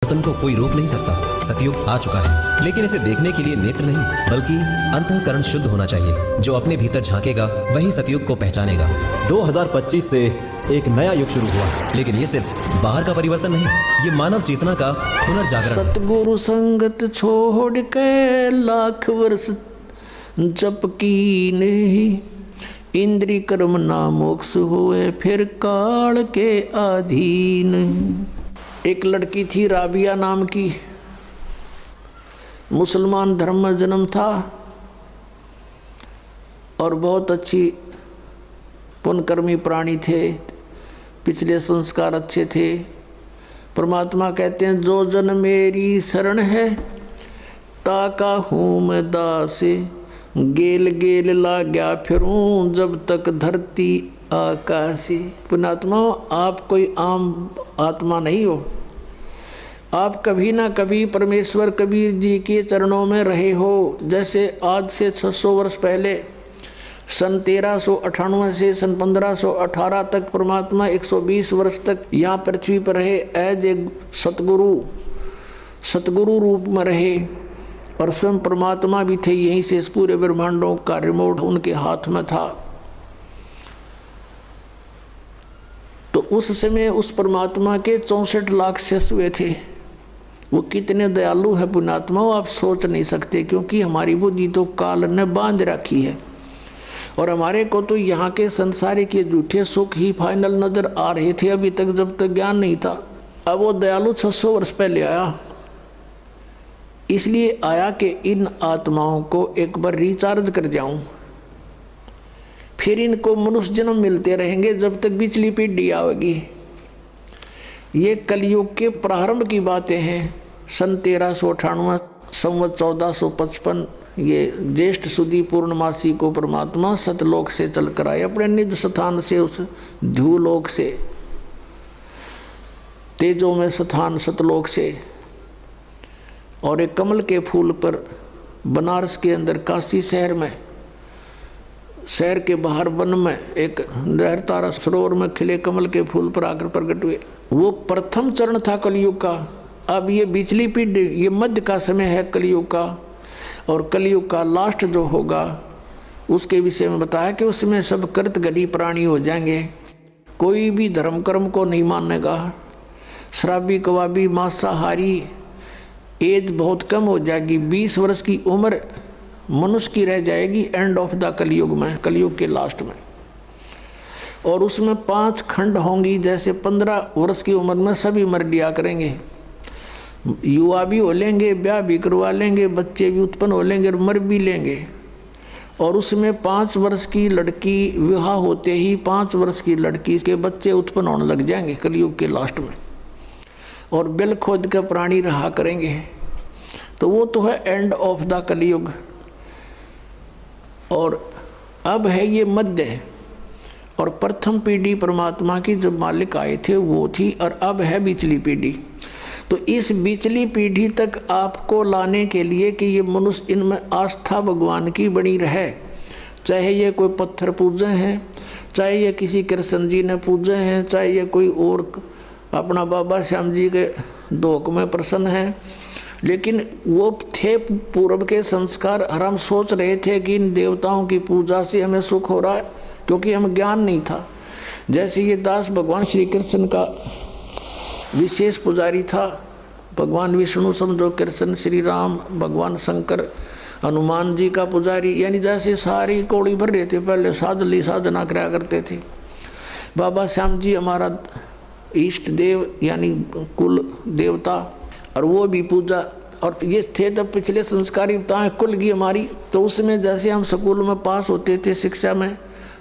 परिवर्तन को कोई रोक नहीं सकता। सतयुग आ चुका है, लेकिन इसे देखने के लिए नेत्र नहीं बल्कि अंतःकरण शुद्ध होना चाहिए। जो अपने भीतर झांकेगा वही सतयुग को पहचानेगा। 2025 से एक नया युग शुरू हुआ, लेकिन ये सिर्फ बाहर का परिवर्तन नहीं, ये मानव चेतना का पुनर्जागरण। सतगुरु संगत छोड़ के लाख वर्ष जप की नहीं, इंद्री कर्म ना मोक्ष हुए फिर काल के अधीन। एक लड़की थी राबिया नाम की, मुसलमान धर्म में जन्म था और बहुत अच्छी पुण्यकर्मी प्राणी थे, पिछले संस्कार अच्छे थे। परमात्मा कहते हैं जो जन मेरी शरण है ताका हूँ मैं दासे, गेल गेल ला गया फिरूं जब तक धरती आकाशी। पुण्यात्मा, आप कोई आम आत्मा नहीं हो, आप कभी ना कभी परमेश्वर कबीर जी के चरणों में रहे हो। जैसे आज से 600 वर्ष पहले सन 1398 से सन 1518 तक परमात्मा 120 वर्ष तक यहाँ पृथ्वी पर रहे, एज ए सतगुरु रूप में रहे और स्वयं परमात्मा भी थे। यहीं से इस पूरे ब्रह्मांडों का रिमोट उनके हाथ में था। तो उस समय उस परमात्मा के 64 लाख शिष्य हुए थे। वो कितने दयालु है पुण्यात्मा, आप सोच नहीं सकते, क्योंकि हमारी बुद्धि तो काल ने बांध रखी है और हमारे को तो यहाँ के संसारी के झूठे सुख ही फाइनल नजर आ रहे थे अभी तक, जब तक ज्ञान नहीं था। अब वो दयालु 600 वर्ष पहले आया, इसलिए आया कि इन आत्माओं को एक बार रिचार्ज कर जाऊं, फिर इनको मनुष्य जन्म मिलते रहेंगे जब तक पिछली पीढ़ी आएगी। ये कलयुग के प्रारंभ की बातें हैं। सन 1398 संवत 1455 ये ज्येष्ठ सुदी पूर्णमासी को परमात्मा सतलोक से चल कर आए, अपने निज स्थान से, उस ध्रुवलोक से, तेजों में स्थान सतलोक से। और एक कमल के फूल पर बनारस के अंदर काशी शहर में, शहर के बाहर वन में एक नहर तारा सरोवर में खिले कमल के फूल पर आकर प्रकट हुए। वो प्रथम चरण था कलयुग का। अब ये बिचली पीढ़ी, ये मध्य का समय है कलयुग का, और कलयुग का लास्ट जो होगा उसके विषय में बताया कि उसमें सब कृत गति प्राणी हो जाएंगे। कोई भी धर्म कर्म को नहीं मानेगा, शराबी कबाबी मांसाहारी, एज बहुत कम हो जाएगी, 20 वर्ष की उम्र मनुष्य की रह जाएगी एंड ऑफ द कलयुग में, कलयुग के लास्ट में। और उसमें 5 खंड होंगी, जैसे 15 वर्ष की उम्र में सभी मर लिया करेंगे, युवा भी हो लेंगे, ब्याह भी करवा लेंगे, बच्चे भी उत्पन्न हो लेंगे और मर भी लेंगे। और उसमें 5 वर्ष की लड़की विवाह होते ही 5 वर्ष की लड़की के बच्चे उत्पन्न होने लग जाएंगे कलयुग के लास्ट में, और बिल खोद के प्राणी रहा करेंगे। तो वो तो है एंड ऑफ द कलयुग। और अब है ये मध्य, और प्रथम पीढ़ी परमात्मा की जब मालिक आए थे वो थी, और अब है बिचली पीढ़ी। तो इस बिचली पीढ़ी तक आपको लाने के लिए कि ये मनुष्य इनमें आस्था भगवान की बनी रहे, चाहे ये कोई पत्थर पूजे हैं, चाहे ये किसी कृष्ण जी ने पूजे हैं, चाहे ये कोई और अपना बाबा श्याम जी के दोक में प्रसन्न है, लेकिन वो थे पूर्व के संस्कार। और हम सोच रहे थे कि इन देवताओं की पूजा से हमें सुख हो रहा है, क्योंकि हमें ज्ञान नहीं था। जैसे ये दास भगवान श्री कृष्ण का विशेष पुजारी था, भगवान विष्णु समझो, कृष्ण श्री राम, भगवान शंकर, हनुमान जी का पुजारी, यानी जैसे सारी कौड़ी भर रहे थे। पहले साधली साधना कराया करते थे। बाबा श्याम जी हमारा इष्ट देव यानी कुल देवता, और वो भी पूजा। और ये थे तब पिछले संस्कारी कुल की हमारी। तो उसमें जैसे हम स्कूल में पास होते थे शिक्षा में,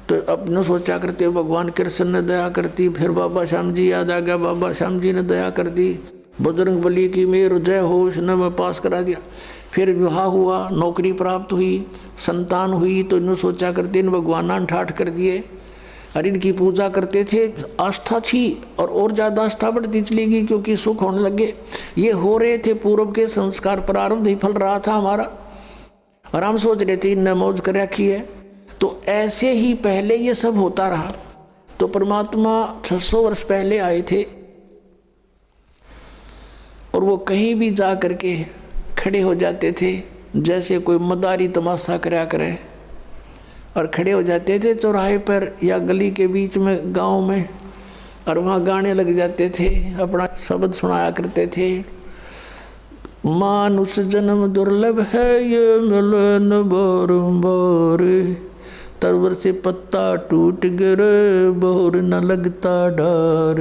तो अपने सोचा करते भगवान कृष्ण ने दया करती, फिर बाबा श्याम जी याद आ गया, बाबा श्याम जी ने दया कर दी, बजरंग बली की मेर जय हो, उसने मैं पास करा दिया। फिर विवाह हुआ, नौकरी प्राप्त हुई, संतान हुई, तो इन्होंने सोचा करते इन भगवान ठाठ कर दिए और इनकी पूजा करते थे। आस्था थी और ज़्यादा आस्था बढ़ती चली गई, क्योंकि सुख होने लगे। ये हो रहे थे पूर्व के संस्कार, प्रारंभ ही फल रहा था हमारा, और हम सोच रहे थे इनने मौज कर रखी है। तो ऐसे ही पहले ये सब होता रहा। तो परमात्मा 600 वर्ष पहले आए थे और वो कहीं भी जा करके खड़े हो जाते थे, जैसे कोई मदारी तमाशा कराया करे, और खड़े हो जाते थे चौराहे पर या गली के बीच में गांव में, और वहाँ गाने लग जाते थे, अपना शब्द सुनाया करते थे। मानुष जन्म दुर्लभ है ये मिले न बारंबार, तरवर से पत्ता टूट गिरे बोर न लगता डार।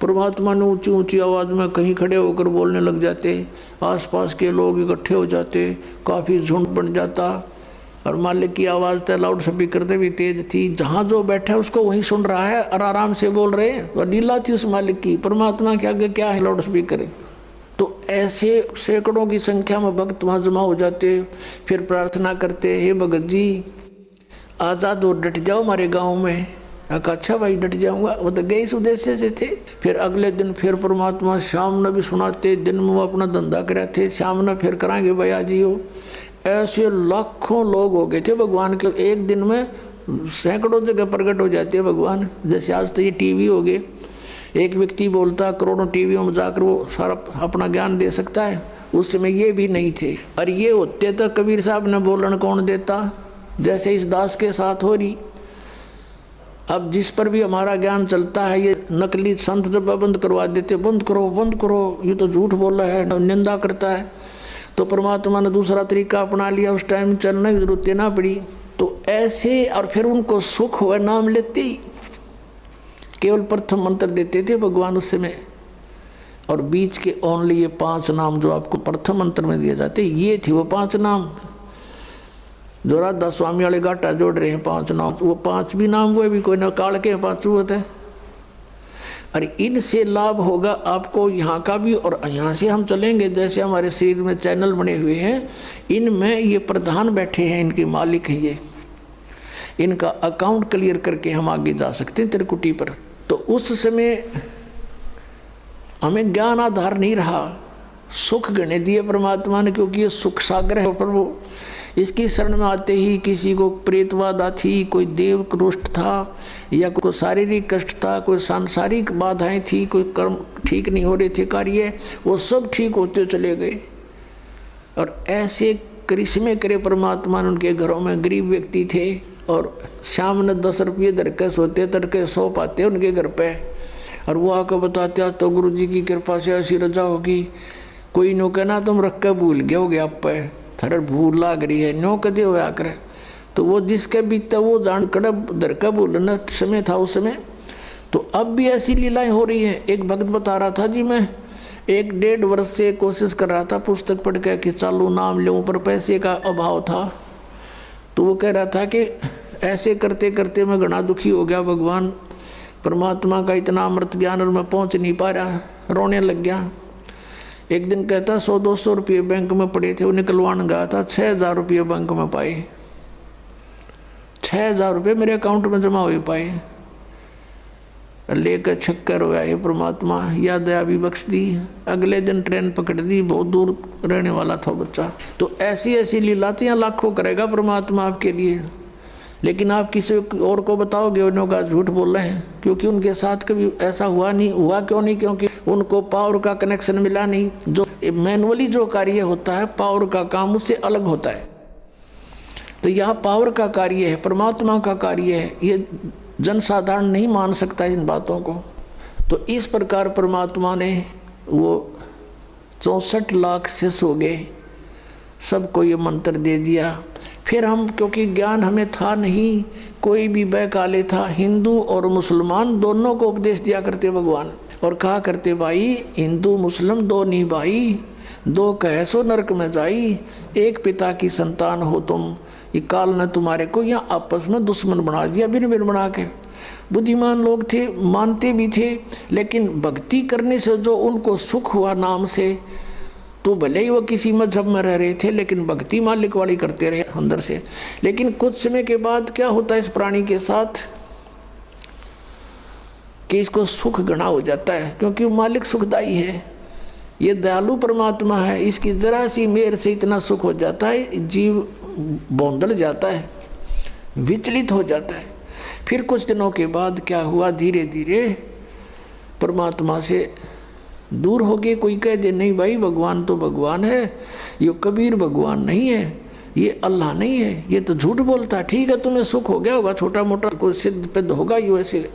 परमात्मा ने ऊंची ऊंची आवाज़ में कहीं खड़े होकर बोलने लग जाते, आसपास के लोग इकट्ठे हो जाते, काफ़ी झुंड बन जाता, और मालिक की आवाज़ तो लाउड स्पीकर से भी तेज थी, जहाँ जो बैठा है उसको वहीं सुन रहा है और आराम से बोल रहे हैं। और लीला थी उस मालिक की, परमात्मा के आगे क्या है लाउड स्पीकर। तो ऐसे सैकड़ों की संख्या में भक्त वहाँ जमा हो जाते, फिर प्रार्थना करते, हे भगत जी आज़ाद और डट जाओ हमारे गाँव में। अच्छा भाई डट जाऊंगा, वो तो गए इस उद्देश्य से थे। फिर अगले दिन फिर परमात्मा शाम ने भी सुनाते, दिन में वो अपना धंधा करे थे, शाम ने फिर कराएंगे भैया जी हो। ऐसे लाखों लोग हो गए थे भगवान के, एक दिन में सैकड़ों जगह प्रकट हो जाते हैं भगवान। जैसे आज तो ये टीवी हो गए, एक व्यक्ति बोलता करोड़ों टीवियों में जाकर वो सारा अपना ज्ञान दे सकता है, उस समय ये भी नहीं थे। और ये होते तो कबीर साहब ने बोलन कौन देता, जैसे इस दास के साथ हो रही। अब जिस पर भी हमारा ज्ञान चलता है, ये नकली संत जब बंद करवा देते, बंद करो, ये तो झूठ बोल रहा है, निंदा करता है, तो परमात्मा ने दूसरा तरीका अपना लिया, उस टाइम चलने की जरूरत ना पड़ी। तो ऐसे, और फिर उनको सुख हुआ नाम लेते ही, केवल प्रथम मंत्र देते थे भगवान उस समय, और बीच के ओनली ये 5 नाम जो आपको प्रथम मंत्र में दिए जाते, ये थे वो 5 नाम जो राधा स्वामी वाले घाटा जोड़ रहे हैं। 5 नाम, वो 5 भी नाम हुए भी कोई ना काल के 5 होते हैं। और इनसे लाभ होगा आपको यहाँ का भी, और यहाँ से हम चलेंगे, जैसे हमारे शरीर में चैनल बने हुए हैं, इनमें ये प्रधान बैठे हैं, इनके मालिक हैं ये, इनका अकाउंट क्लियर करके हम आगे जा सकते हैं त्रिकुटी पर। तो उस समय हमें ज्ञान आधार नहीं रहा, सुख गणे दिए परमात्मा ने, क्योंकि ये सुख सागर है प्रभु। इसकी शरण में आते ही किसी को प्रेतबाधा थी, कोई देव रुष्ट था, या कोई शारीरिक कष्ट था, कोई सांसारिक बाधाएं थी, कोई कर्म ठीक नहीं हो रहे थे कार्य, वो सब ठीक होते चले गए। और ऐसे करिश्मे करे परमात्मा ने। उनके घरों में गरीब व्यक्ति थे, और शाम ने 10 रुपये धर के सोते, तड़के 100 पाते उनके घर पे, और वो आकर बताते तो गुरु जी की कृपा से ऐसी रजा होगी। कोई नो कहना तुम रख के भूल गए हो गया, आप पे थर भूल लाग रही है, नो कदे हो आकर। तो वो जिसके बीतता वो जान कड़ब धर का भूलना समय था उस समय। तो अब भी ऐसी लीलाएं हो रही है। एक भक्त बता रहा था जी, मैं 1-1.5 वर्ष से कोशिश कर रहा था पुस्तक पढ़ के कि चालू नाम लूँ, पर पैसे का अभाव था। तो वो कह रहा था कि ऐसे करते करते मैं घना दुखी हो गया, भगवान परमात्मा का इतना अमृत ज्ञान और मैं पहुंच नहीं पा रहा, रोने लग गया। एक दिन कहता 100-200 रुपये बैंक में पड़े थे, वो निकलवाने गया था, 6,000 रुपये बैंक में पाए, 6,000 रुपये मेरे अकाउंट में जमा हुए पाए। लेकर छक्कर हो ये परमात्मा, या दया भी बख्श दी। अगले दिन ट्रेन पकड़ दी, बहुत दूर रहने वाला था बच्चा। तो ऐसी ऐसी लीलातियाँ लाखों करेगा परमात्मा आपके लिए, लेकिन आप किसी और को बताओगे उन्होंने का झूठ बोल रहे हैं, क्योंकि उनके साथ कभी ऐसा हुआ नहीं। हुआ क्यों नहीं? क्योंकि उनको पावर का कनेक्शन मिला नहीं। जो मैनुअली जो कार्य होता है, पावर का काम उससे अलग होता है। तो यहाँ पावर का कार्य है, परमात्मा का कार्य है, ये जनसाधारण नहीं मान सकता इन बातों को। तो इस प्रकार परमात्मा ने वो 64 लाख शिष्य हो गए, सबको ये मंत्र दे दिया। फिर हम, क्योंकि ज्ञान हमें था नहीं, कोई भी बैकाले था, हिंदू और मुसलमान दोनों को उपदेश दिया करते भगवान, और कहा करते भाई हिंदू मुस्लिम दो नहीं भाई, 2 कहे सो नरक में जाई, एक पिता की संतान हो तुम, ये काल ने तुम्हारे को यहाँ आपस में दुश्मन बना दिया, भिन्न भिन्न बना के। बुद्धिमान लोग थे, मानते भी थे, लेकिन भक्ति करने से जो उनको सुख हुआ नाम से, तो भले ही वो किसी मजहब में रह रहे थे, लेकिन भक्ति मालिक वाली करते रहे अंदर से। लेकिन कुछ समय के बाद क्या होता है इस प्राणी के साथ कि इसको सुख घना हो जाता है, क्योंकि मालिक सुखदाई है, ये दयालु परमात्मा है। इसकी जरा सी मेहर से इतना सुख हो जाता है, जीव बौंदल जाता है, विचलित हो जाता है। फिर कुछ दिनों के बाद क्या हुआ, धीरे धीरे परमात्मा से दूर हो गए। कोई कह दे नहीं भाई भगवान तो भगवान है, ये कबीर भगवान नहीं है, ये अल्लाह नहीं है, ये तो झूठ बोलता है। ठीक है, तुम्हें सुख हो गया होगा, छोटा मोटा कोई सिद्ध पिद्ध होगा ये वैसे।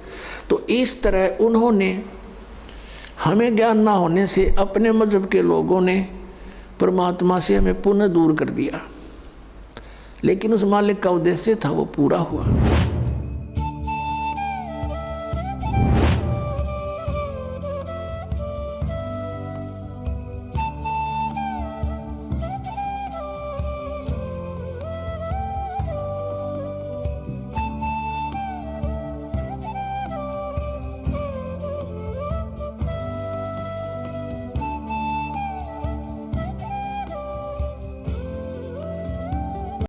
तो इस तरह उन्होंने, हमें ज्ञान ना होने से अपने मजहब के लोगों ने परमात्मा से हमें पुनः दूर कर दिया, लेकिन उस मालिक का उद्देश्य था वो पूरा हुआ।